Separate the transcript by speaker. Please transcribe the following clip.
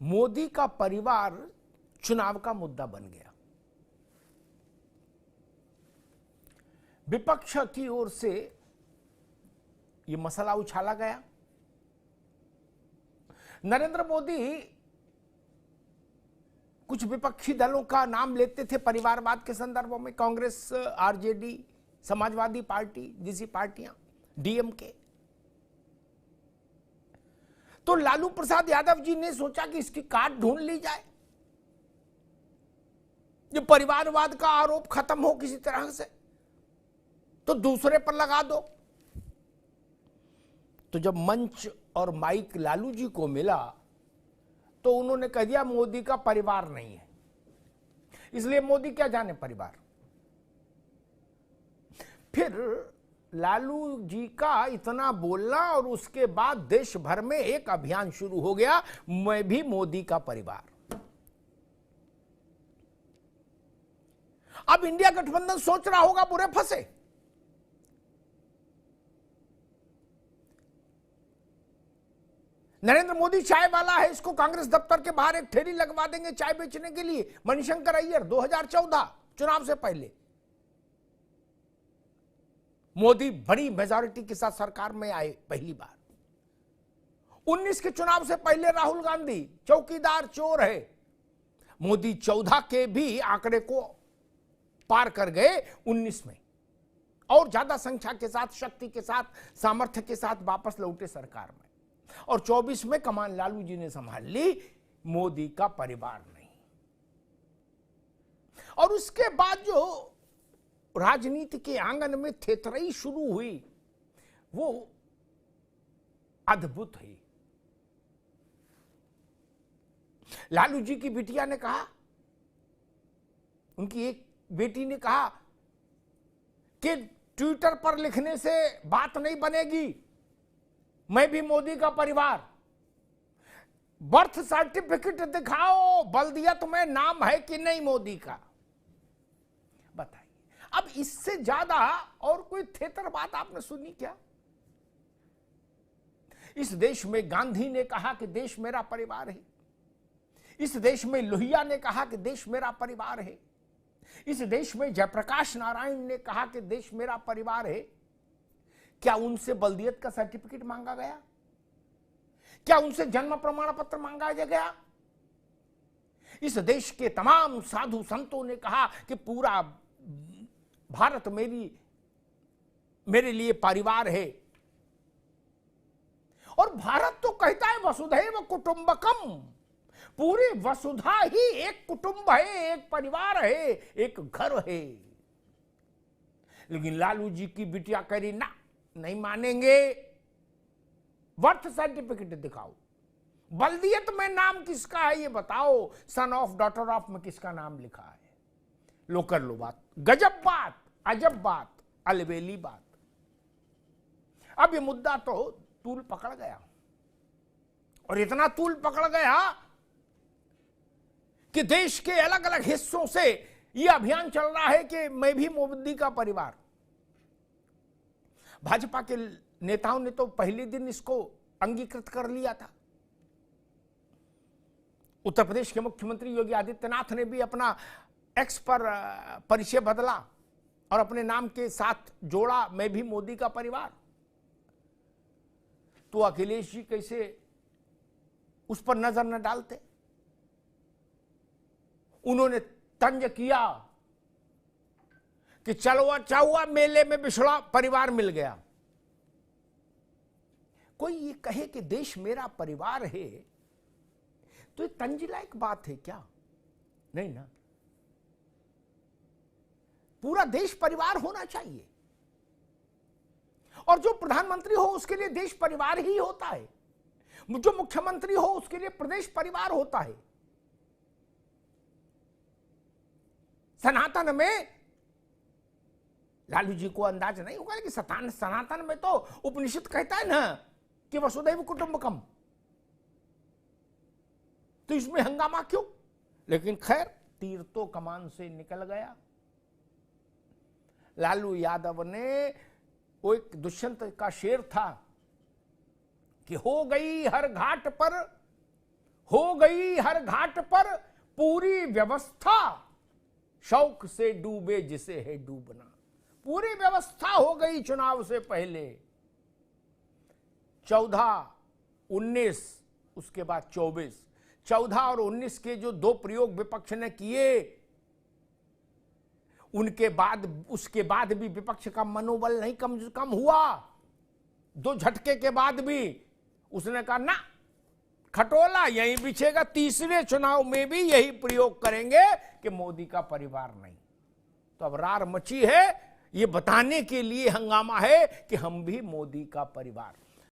Speaker 1: मोदी का परिवार चुनाव का मुद्दा बन गया। विपक्ष की ओर से यह मसला उछाला गया। नरेंद्र मोदी कुछ विपक्षी दलों का नाम लेते थे परिवारवाद के संदर्भ में, कांग्रेस, आरजेडी, समाजवादी पार्टी जैसी पार्टियां, डीएमके। तो लालू प्रसाद यादव जी ने सोचा कि इसकी काट ढूंढ ली जाए, ये परिवारवाद का आरोप खत्म हो किसी तरह से, तो दूसरे पर लगा दो। तो जब मंच और माइक लालू जी को मिला तो उन्होंने कह दिया मोदी का परिवार नहीं है, इसलिए मोदी क्या जाने परिवार। फिर लालू जी का इतना बोलना और उसके बाद देश भर में एक अभियान शुरू हो गया, मैं भी मोदी का परिवार। अब इंडिया गठबंधन सोच रहा होगा बुरे फंसे। नरेंद्र मोदी चाय वाला है, इसको कांग्रेस दफ्तर के बाहर एक ठेली लगवा देंगे चाय बेचने के लिए। मणिशंकर अय्यर 2014 चुनाव से पहले। मोदी बड़ी मेजॉरिटी के साथ सरकार में आए पहली बार। 19 के चुनाव से पहले राहुल गांधी चौकीदार चोर है। मोदी 14 के भी आंकड़े को पार कर गए 19 में, और ज्यादा संख्या के साथ, शक्ति के साथ, सामर्थ्य के साथ वापस लौटे सरकार में। और 24 में कमान लालू जी ने संभाल ली, मोदी का परिवार नहीं। और उसके बाद जो राजनीति के आंगन में थेथरई शुरू हुई वो अद्भुत है। लालू जी की बिटिया ने कहा, उनकी एक बेटी ने कहा कि ट्विटर पर लिखने से बात नहीं बनेगी, मैं भी मोदी का परिवार। बर्थ सर्टिफिकेट दिखाओ, बल दिया तुम्हें, नाम है कि नहीं मोदी का, बताइए। अब इससे ज्यादा और कोई थेतर बात आपने सुनी क्या? इस देश में गांधी ने कहा कि देश मेरा परिवार है। इस देश में लोहिया ने कहा कि देश मेरा परिवार है। इस देश में जयप्रकाश नारायण ने कहा कि देश मेरा परिवार है। क्या उनसे बल्दियत का सर्टिफिकेट मांगा गया? क्या उनसे जन्म प्रमाण पत्र मांगा गया? इस देश के तमाम साधु संतों ने कहा कि पूरा भारत मेरे लिए परिवार है। और भारत तो कहता है वसुधैव कुटुंबकम, पूरी वसुधा ही एक कुटुंब है, एक परिवार है, एक घर है। लेकिन लालू जी की बिटिया कह रही ना, नहीं मानेंगे, बर्थ सर्टिफिकेट दिखाओ, बल्दियत में नाम किसका है ये बताओ, सन ऑफ, डॉटर ऑफ में किसका नाम लिखा है। लो कर लो बात। गजब बात, अजब बात, अलबेली बात। अब ये मुद्दा तो तूल पकड़ गया, और इतना तूल पकड़ गया कि देश के अलग अलग हिस्सों से यह अभियान चल रहा है कि मैं भी मोदी का परिवार। भाजपा के नेताओं ने तो पहले दिन इसको अंगीकृत कर लिया था। उत्तर प्रदेश के मुख्यमंत्री योगी आदित्यनाथ ने भी अपना एक्स पर परिचय बदला और अपने नाम के साथ जोड़ा, मैं भी मोदी का परिवार। तो अखिलेश जी कैसे उस पर नजर न डालते? उन्होंने तंज किया कि चलवा चाहुआ मेले में बिछड़ा परिवार मिल गया। कोई ये कहे कि देश मेरा परिवार है तो ये तंज लायक बात है क्या? नहीं ना। पूरा देश परिवार होना चाहिए, और जो प्रधानमंत्री हो उसके लिए देश परिवार ही होता है, जो मुख्यमंत्री हो उसके लिए प्रदेश परिवार होता है। सनातन में लालू जी को अंदाज नहीं होगा, लेकिन सनातन में तो उपनिषद कहता है ना कि वसुधैव कुटुंबकम, तो इसमें हंगामा क्यों? लेकिन खैर, तीर तो कमान से निकल गया। लालू यादव ने, वो एक दुष्यंत का शेर था कि हो गई हर घाट पर हो गई हर घाट पर पूरी व्यवस्था, शौक से डूबे जिसे है डूबना। पूरी व्यवस्था हो गई चुनाव से पहले। 14, 19, उसके बाद 24, 14 और 19 के जो दो प्रयोग विपक्ष ने किए, उनके बाद उसके बाद भी विपक्ष का मनोबल नहीं कम हुआ। 2 झटके के बाद भी उसने कहा ना, खटोला यहीं बिछेगा, तीसरे चुनाव में भी यही प्रयोग करेंगे कि मोदी का परिवार नहीं। तो अब रार मची है, ये बताने के लिए हंगामा है कि हम भी मोदी का परिवार।